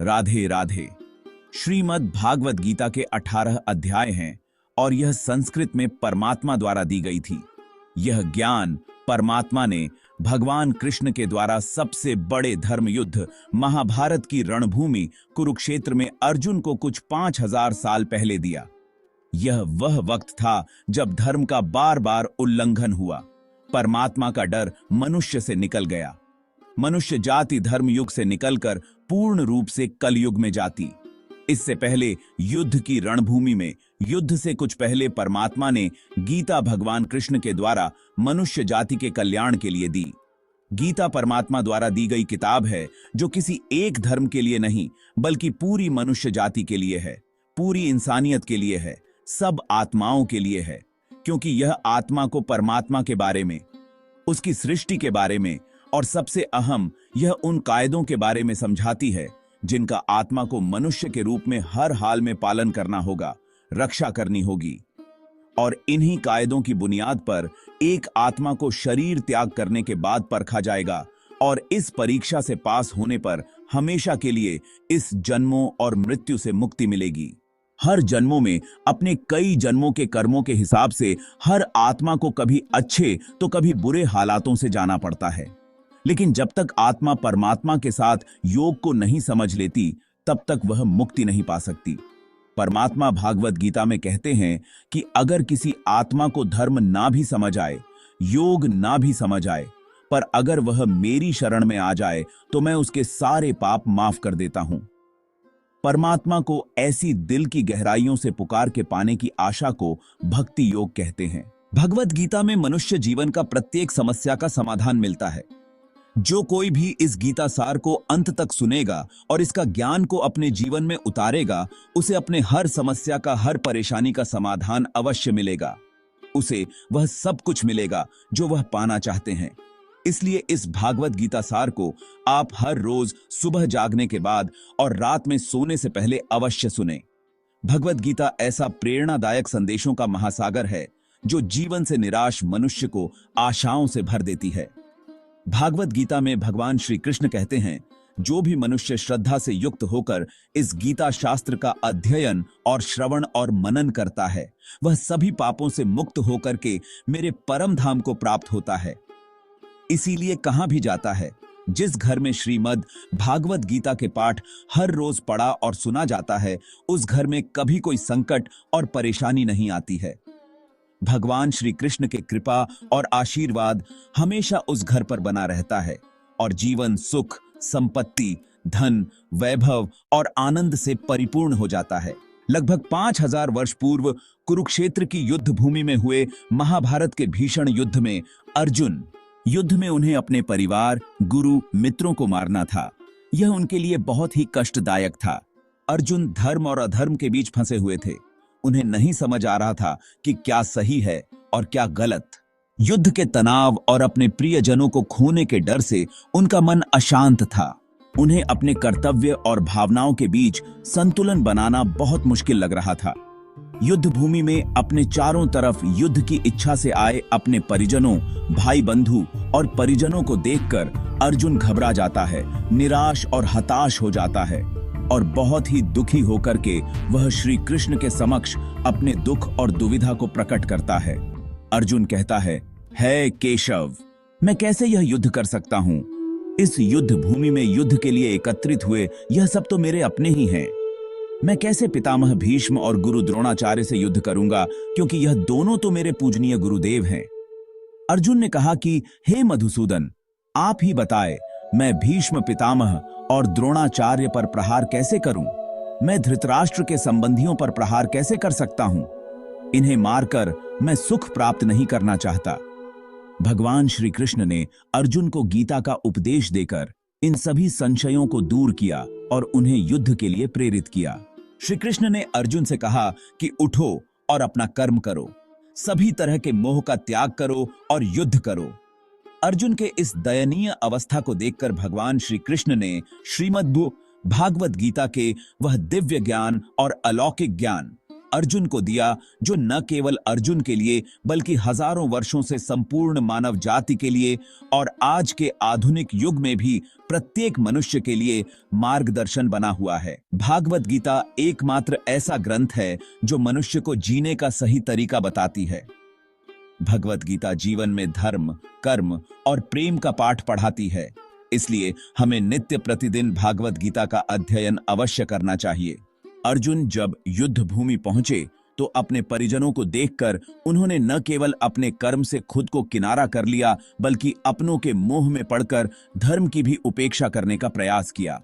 राधे राधे। श्रीमद् भागवत गीता के 18 अध्याय हैं और यह संस्कृत में परमात्मा द्वारा दी गई थी। यह ज्ञान परमात्मा ने भगवान कृष्ण के द्वारा सबसे बड़े धर्म युद्ध महाभारत की रणभूमि कुरुक्षेत्र में अर्जुन को कुछ 5000 साल पहले दिया। यह वह वक्त था जब धर्म का बार बार उल्लंघन हुआ। परमात्मा का डर मनुष्य से निकल गया। मनुष्य जाति धर्म युग से निकलकर पूर्ण रूप से कलयुग में जाती। इससे पहले युद्ध की रणभूमि में युद्ध से कुछ पहले परमात्मा ने गीता भगवान कृष्ण के द्वारा मनुष्य जाति के कल्याण के लिए दी। गीता परमात्मा द्वारा दी गई किताब है जो किसी एक धर्म के लिए नहीं बल्कि पूरी मनुष्य जाति के लिए है, पूरी इंसानियत के लिए है, सब आत्माओं के लिए है। क्योंकि यह आत्मा को परमात्मा के बारे में, उसकी सृष्टि के बारे में और सबसे अहम यह उन कायदों के बारे में समझाती है जिनका आत्मा को मनुष्य के रूप में हर हाल में पालन करना होगा, रक्षा करनी होगी। और इन्हीं कायदों की बुनियाद पर एक आत्मा को शरीर त्याग करने के बाद परखा जाएगा और इस परीक्षा से पास होने पर हमेशा के लिए इस जन्मों और मृत्यु से मुक्ति मिलेगी। हर जन्मों में अपने कई जन्मों के कर्मों के हिसाब से हर आत्मा को कभी अच्छे तो कभी बुरे हालातों से जाना पड़ता है। लेकिन जब तक आत्मा परमात्मा के साथ योग को नहीं समझ लेती तब तक वह मुक्ति नहीं पा सकती। परमात्मा भागवत गीता में कहते हैं कि अगर किसी आत्मा को धर्म ना भी समझ आए, योग ना भी समझ आए, पर अगर वह मेरी शरण में आ जाए तो मैं उसके सारे पाप माफ कर देता हूं। परमात्मा को ऐसी दिल की गहराइयों से पुकार के पाने की आशा को भक्ति योग कहते हैं। भगवत गीता में मनुष्य जीवन का प्रत्येक समस्या का समाधान मिलता है। जो कोई भी इस गीता सार को अंत तक सुनेगा और इसका ज्ञान को अपने जीवन में उतारेगा, उसे अपने हर समस्या का, हर परेशानी का समाधान अवश्य मिलेगा। उसे वह सब कुछ मिलेगा जो वह पाना चाहते हैं। इसलिए इस भागवत गीता सार को आप हर रोज सुबह जागने के बाद और रात में सोने से पहले अवश्य सुने। भगवत गीता ऐसा प्रेरणादायक संदेशों का महासागर है जो जीवन से निराश मनुष्य को आशाओं से भर देती है। भागवत गीता में भगवान श्री कृष्ण कहते हैं, जो भी मनुष्य श्रद्धा से युक्त होकर इस गीता शास्त्र का अध्ययन और श्रवण और मनन करता है, वह सभी पापों से मुक्त होकर के मेरे परम धाम को प्राप्त होता है। इसीलिए कहां भी जाता है, जिस घर में श्रीमद् भागवत गीता के पाठ हर रोज पढ़ा और सुना जाता है, उस घर में कभी कोई संकट और परेशानी नहीं आती है। भगवान श्री कृष्ण के कृपा और आशीर्वाद हमेशा उस घर पर बना रहता है और जीवन सुख, संपत्ति, धन, वैभव और आनंद से परिपूर्ण हो जाता है। लगभग 5000 वर्ष पूर्व कुरुक्षेत्र की युद्ध भूमि में हुए महाभारत के भीषण युद्ध में अर्जुन, युद्ध में उन्हें अपने परिवार, गुरु, मित्रों को मारना था। यह उनके लिए बहुत ही कष्टदायक था। अर्जुन धर्म और अधर्म के बीच फंसे हुए थे। उन्हें नहीं समझ आ रहा था कि क्या सही है और क्या गलत। युद्ध के तनाव और अपने प्रियजनों को खोने के डर से उनका मन अशांत था। उन्हें अपने कर्तव्य और भावनाओं के बीच संतुलन बनाना बहुत मुश्किल लग रहा था। युद्ध भूमि में अपने चारों तरफ युद्ध की इच्छा से आए अपने परिजनों, भाई बंधु और परिजनों को देखकर अर्जुन घबरा जाता है, निराश और हताश हो जाता है और बहुत ही दुखी होकर के वह श्री कृष्ण के समक्ष अपने दुख और दुविधा को प्रकट करता है। अर्जुन कहता है, हे केशव, मैं कैसे यह युद्ध कर सकता हूं? इस युद्ध भूमि में युद्ध के लिए एकत्रित हुए यह सब तो मेरे अपने ही हैं। मैं कैसे पितामह भीष्म और गुरु द्रोणाचार्य से युद्ध करूंगा, क्योंकि यह दोनों तो मेरे पूजनीय गुरुदेव हैं। अर्जुन ने कहा कि हे मधुसूदन, आप ही बताए, मैं भीष्म पितामह और द्रोणाचार्य पर प्रहार कैसे करूं? मैं धृतराष्ट्र के संबंधियों पर प्रहार कैसे कर सकता हूं? इन्हें मारकर मैं सुख प्राप्त नहीं करना चाहता। भगवान श्री कृष्ण ने अर्जुन को गीता का उपदेश देकर इन सभी संशयों को दूर किया और उन्हें युद्ध के लिए प्रेरित किया। श्री कृष्ण ने अर्जुन से कहा कि उठो और अपना कर्म करो, सभी तरह के मोह का त्याग करो और युद्ध करो। अर्जुन के इस दयनीय अवस्था को देखकर भगवान श्री कृष्ण ने श्रीमद् भागवत गीता के वह दिव्य ज्ञान और अलौकिक ज्ञान अर्जुन को दिया, जो न केवल अर्जुन के लिए बल्कि हजारों वर्षों से संपूर्ण मानव जाति के लिए और आज के आधुनिक युग में भी प्रत्येक मनुष्य के लिए मार्गदर्शन बना हुआ है। भागवत गीता एकमात्र ऐसा ग्रंथ है जो मनुष्य को जीने का सही तरीका बताती है। भगवत गीता जीवन में धर्म, कर्म और प्रेम का पाठ पढ़ाती है। इसलिए हमें नित्य प्रतिदिन भागवत गीता का अध्ययन अवश्य करना चाहिए। अर्जुन जब युद्ध भूमि पहुंचे तो अपने परिजनों को देखकर उन्होंने न केवल अपने कर्म से खुद को किनारा कर लिया, बल्कि अपनों के मोह में पड़कर धर्म की भी उपेक्षा करने का प्रयास किया।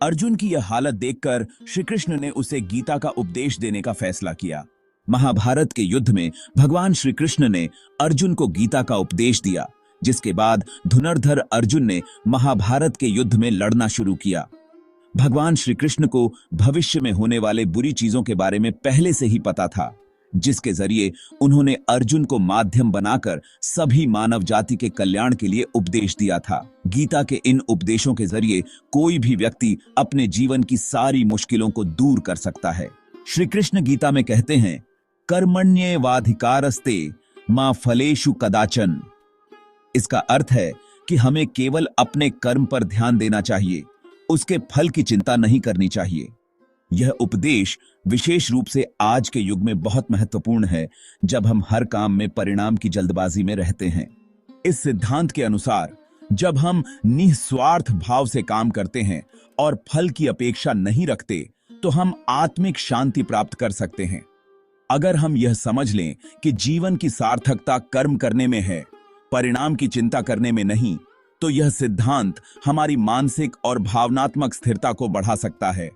अर्जुन की यह हालत देखकर श्री कृष्ण ने उसे गीता का उपदेश देने का फैसला किया। महाभारत के युद्ध में भगवान श्री कृष्ण ने अर्जुन को गीता का उपदेश दिया, जिसके बाद धनुर्धर अर्जुन ने महाभारत के युद्ध में लड़ना शुरू किया। भगवान श्री कृष्ण को भविष्य में होने वाले बुरी चीजों के बारे में पहले से ही पता था, जिसके जरिए उन्होंने अर्जुन को माध्यम बनाकर सभी मानव जाति के कल्याण के लिए उपदेश दिया था। गीता के इन उपदेशों के जरिए कोई भी व्यक्ति अपने जीवन की सारी मुश्किलों को दूर कर सकता है। श्री कृष्ण गीता में कहते हैं, कर्मण्येवाधिकारस्ते मा फलेषु कदाचन। इसका अर्थ है कि हमें केवल अपने कर्म पर ध्यान देना चाहिए, उसके फल की चिंता नहीं करनी चाहिए। यह उपदेश विशेष रूप से आज के युग में बहुत महत्वपूर्ण है, जब हम हर काम में परिणाम की जल्दबाजी में रहते हैं। इस सिद्धांत के अनुसार जब हम निस्वार्थ भाव से काम करते हैं और फल की अपेक्षा नहीं रखते, तो हम आत्मिक शांति प्राप्त कर सकते हैं। अगर हम यह समझ लें कि जीवन की सार्थकता कर्म करने में है, परिणाम की चिंता करने में नहीं, तो यह सिद्धांत हमारी मानसिक और भावनात्मक स्थिरता को बढ़ा सकता है।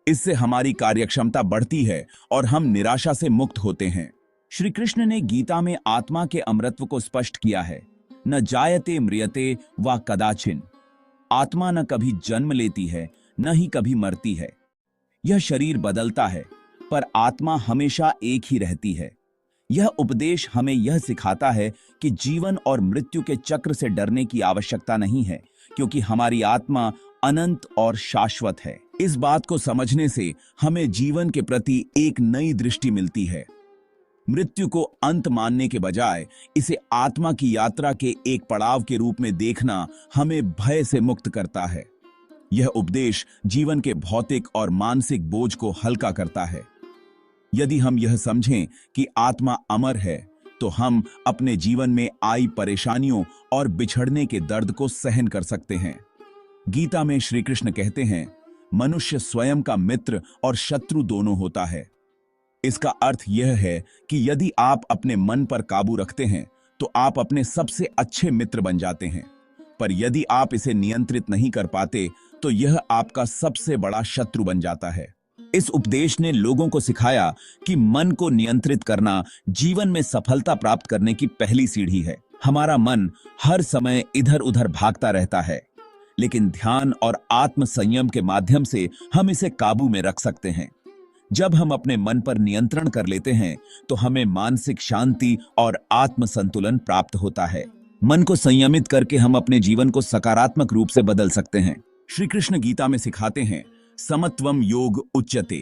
इससे हमारी कार्यक्षमता बढ़ती है और हम निराशा से मुक्त होते हैं। श्री कृष्ण ने गीता में आत्मा के अमरत्व को स्पष्ट किया है। न जायते म्रियते वा कदाचिन। आत्मा न कभी जन्म लेती है, न ही कभी मरती है। यह शरीर बदलता है, पर आत्मा हमेशा एक ही रहती है। यह उपदेश हमें यह सिखाता है कि जीवन और मृत्यु के चक्र से डरने की आवश्यकता नहीं है, क्योंकि हमारी आत्मा अनंत और शाश्वत है। इस बात को समझने से हमें जीवन के प्रति एक नई दृष्टि मिलती है। मृत्यु को अंत मानने के बजाय इसे आत्मा की यात्रा के एक पड़ाव के रूप में देखना हमें भय से मुक्त करता है। यह उपदेश जीवन के भौतिक और मानसिक बोझ को हल्का करता है। यदि हम यह समझें कि आत्मा अमर है, तो हम अपने जीवन में आई परेशानियों और बिछड़ने के दर्द को सहन कर सकते हैं। गीता में श्री कृष्ण कहते हैं, मनुष्य स्वयं का मित्र और शत्रु दोनों होता है। इसका अर्थ यह है कि यदि आप अपने मन पर काबू रखते हैं, तो आप अपने सबसे अच्छे मित्र बन जाते हैं। पर यदि आप इसे नियंत्रित नहीं कर पाते, तो यह आपका सबसे बड़ा शत्रु बन जाता है। इस उपदेश ने लोगों को सिखाया कि मन को नियंत्रित करना जीवन में सफलता प्राप्त करने की पहली सीढ़ी है। हमारा मन हर समय इधर उधर भागता रहता है, लेकिन ध्यान और आत्म संयम के माध्यम से हम इसे काबू में रख सकते हैं। जब हम अपने मन पर नियंत्रण कर लेते हैं, तो हमें मानसिक शांति और आत्म संतुलन प्राप्त होता है। मन को संयमित करके हम अपने जीवन को सकारात्मक रूप से बदल सकते हैं। श्री कृष्ण गीता में सिखाते हैं, समत्वम योग उच्यते,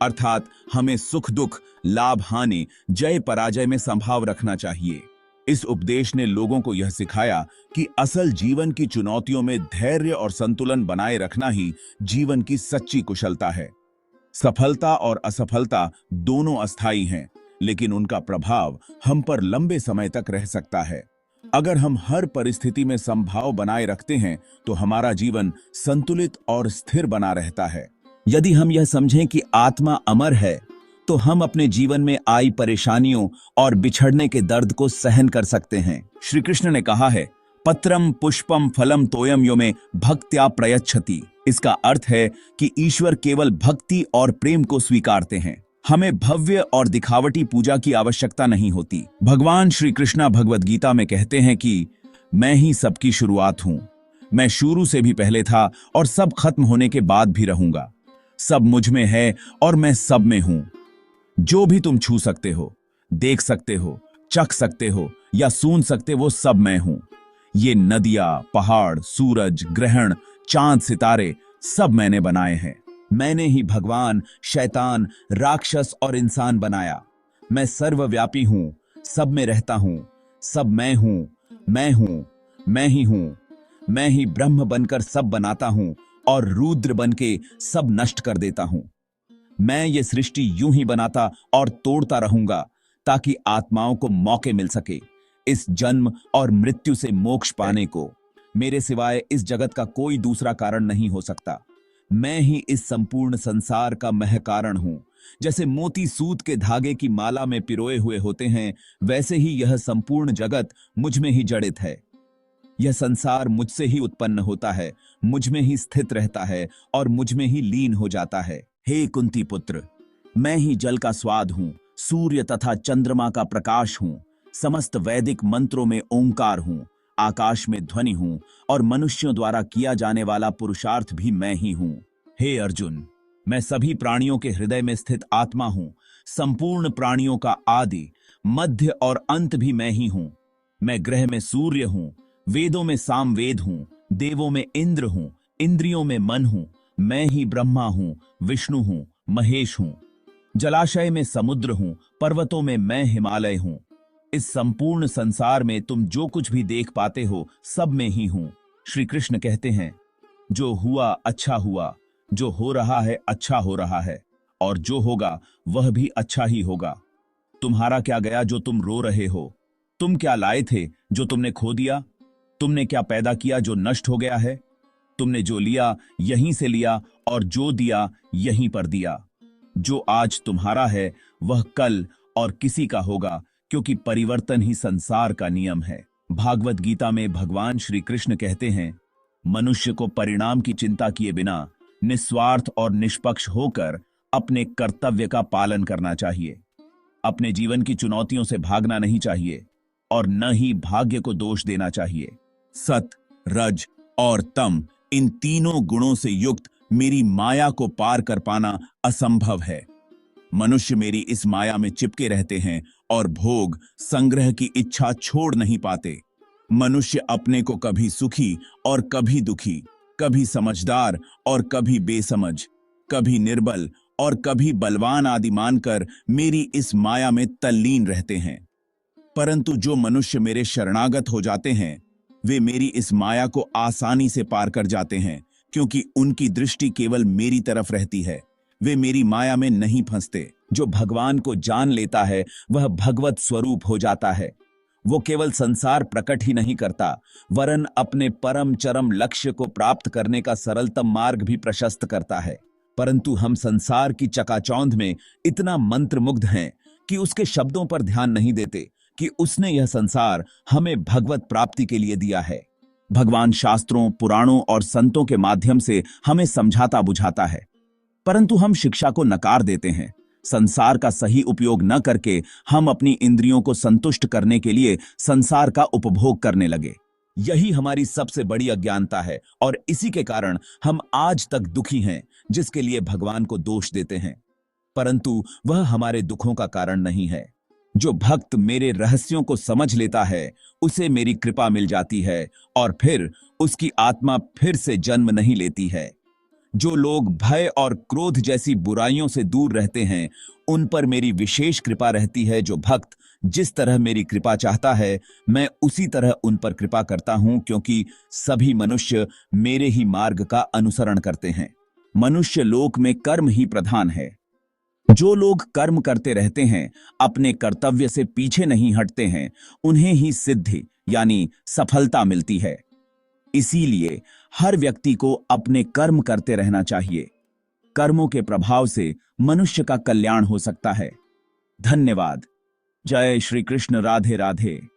अर्थात हमें सुख दुख, लाभ हानि, जय पराजय में संभाव रखना चाहिए। इस उपदेश ने लोगों को यह सिखाया कि असल जीवन की चुनौतियों में धैर्य और संतुलन बनाए रखना ही जीवन की सच्ची कुशलता है। सफलता और असफलता दोनों अस्थायी हैं, लेकिन उनका प्रभाव हम पर लंबे समय तक रह सकता है। अगर हम हर परिस्थिति में संभाव बनाए रखते हैं, तो हमारा जीवन संतुलित और स्थिर बना रहता है। यदि हम यह समझें कि आत्मा अमर है, तो हम अपने जीवन में आई परेशानियों और बिछड़ने के दर्द को सहन कर सकते हैं। श्री कृष्ण ने कहा है, पत्रम पुष्पम फलम तोयम यो में भक्त्या प्रयच्छति। इसका अर्थ है कि ईश्वर केवल भक्ति और प्रेम को स्वीकारते हैं। हमें भव्य और दिखावटी पूजा की आवश्यकता नहीं होती। भगवान श्री कृष्ण भगवद गीता में कहते हैं कि मैं ही सबकी शुरुआत हूं। मैं शुरू से भी पहले था और सब खत्म होने के बाद भी रहूंगा। सब मुझ में है और मैं सब में हूं। जो भी तुम छू सकते हो, देख सकते हो, चख सकते हो या सूंघ सकते, वो सब मैं हूं। ये नदियां, पहाड़, सूरज, ग्रहण, चांद, सितारे सब मैंने बनाए हैं। मैंने ही भगवान, शैतान, राक्षस और इंसान बनाया। मैं सर्वव्यापी हूं, सब में रहता हूं, सब मैं हूं, मैं हूं, मैं ही हूं। मैं ही ब्रह्म बनकर सब बनाता हूं और रुद्र बनके सब नष्ट कर देता हूं। मैं ये सृष्टि यूं ही बनाता और तोड़ता रहूंगा ताकि आत्माओं को मौके मिल सके इस जन्म और मृत्यु से मोक्ष पाने को। मेरे सिवाय इस जगत का कोई दूसरा कारण नहीं हो सकता। मैं ही इस संपूर्ण संसार का मह कारण हूं। जैसे मोती सूत के धागे की माला में पिरोए हुए होते हैं, वैसे ही यह संपूर्ण जगत मुझ में ही जड़ित है। यह संसार मुझसे ही उत्पन्न होता है, मुझ में ही स्थित रहता है और मुझ में ही लीन हो जाता है। हे कुंती पुत्र, मैं ही जल का स्वाद हूं, सूर्य तथा चंद्रमा का प्रकाश हूं, समस्त वैदिक मंत्रों में ओंकार हूं, आकाश में ध्वनि हूं और मनुष्यों द्वारा किया जाने वाला पुरुषार्थ भी मैं ही हूं। हे अर्जुन, मैं सभी प्राणियों के हृदय में स्थित आत्मा हूं, संपूर्ण प्राणियों का आदि, मध्य और अंत भी मैं ही हूं। मैं ग्रह में सूर्य हूं, वेदों में सामवेद हूं, देवों में इंद्र हूं, इंद्रियों में मन हूं। मैं ही ब्रह्मा हूं, विष्णु हूं, महेश हूं। जलाशय में समुद्र हूं, पर्वतों में मैं हिमालय हूं। इस संपूर्ण संसार में तुम जो कुछ भी देख पाते हो, सब में ही हूं। श्री कृष्ण कहते हैं, जो हुआ अच्छा हुआ, जो हो रहा है अच्छा हो रहा है, और जो होगा वह भी अच्छा ही होगा। तुम्हारा क्या गया जो तुम रो रहे हो? तुम क्या लाए थे जो तुमने खो दिया? तुमने क्या पैदा किया जो नष्ट हो गया है? तुमने जो लिया यहीं से लिया और जो दिया यहीं पर दिया। जो आज तुम्हारा है वह कल और किसी का होगा, क्योंकि परिवर्तन ही संसार का नियम है। भागवत गीता में भगवान श्री कृष्ण कहते हैं, मनुष्य को परिणाम की चिंता किए बिना निस्वार्थ और निष्पक्ष होकर अपने कर्तव्य का पालन करना चाहिए। अपने जीवन की चुनौतियों से भागना नहीं चाहिए और न ही भाग्य को दोष देना चाहिए। सत, रज और तम, इन तीनों गुणों से युक्त मेरी माया को पार कर पाना असंभव है। मनुष्य मेरी इस माया में चिपके रहते हैं और भोग संग्रह की इच्छा छोड़ नहीं पाते। मनुष्य अपने को कभी सुखी और कभी दुखी, कभी समझदार और कभी बेसमझ, कभी निर्बल और कभी बलवान आदि मानकर मेरी इस माया में तल्लीन रहते हैं। परंतु जो मनुष्य मेरे शरणागत हो जाते हैं, वे मेरी इस माया को आसानी से पार कर जाते हैं, क्योंकि उनकी दृष्टि केवल मेरी तरफ रहती है। वे मेरी माया में नहीं फंसते। जो भगवान को जान लेता है वह भगवत स्वरूप हो जाता है। वो केवल संसार प्रकट ही नहीं करता, वरन अपने परम चरम लक्ष्य को प्राप्त करने का सरलतम मार्ग भी प्रशस्त करता है। परंतु हम संसार की चकाचौंध में इतना मंत्रमुग्ध हैं कि उसके शब्दों पर ध्यान नहीं देते कि उसने यह संसार हमें भगवत प्राप्ति के लिए दिया है। भगवान शास्त्रों, पुराणों और संतों के माध्यम से हमें समझाता बुझाता है, परंतु हम शिक्षा को नकार देते हैं। संसार का सही उपयोग न करके हम अपनी इंद्रियों को संतुष्ट करने के लिए संसार का उपभोग करने लगे। यही हमारी सबसे बड़ी अज्ञानता है और इसी के कारण हम आज तक दुखी हैं, जिसके लिए भगवान को दोष देते हैं। परंतु वह हमारे दुखों का कारण नहीं है। जो भक्त मेरे रहस्यों को समझ लेता है, उसे मेरी कृपा मिल जाती है और फिर उसकी आत्मा फिर से जन्म नहीं लेती है। जो लोग भय और क्रोध जैसी बुराइयों से दूर रहते हैं, उन पर मेरी विशेष कृपा रहती है। जो भक्त जिस तरह मेरी कृपा चाहता है, मैं उसी तरह उन पर कृपा करता हूं, क्योंकि सभी मनुष्य मेरे ही मार्ग का अनुसरण करते हैं। मनुष्य लोक में कर्म ही प्रधान है। जो लोग कर्म करते रहते हैं, अपने कर्तव्य से पीछे नहीं हटते हैं, उन्हें ही सिद्धि यानी सफलता मिलती है। इसीलिए हर व्यक्ति को अपने कर्म करते रहना चाहिए। कर्मों के प्रभाव से मनुष्य का कल्याण हो सकता है। धन्यवाद। जय श्री कृष्ण। राधे राधे।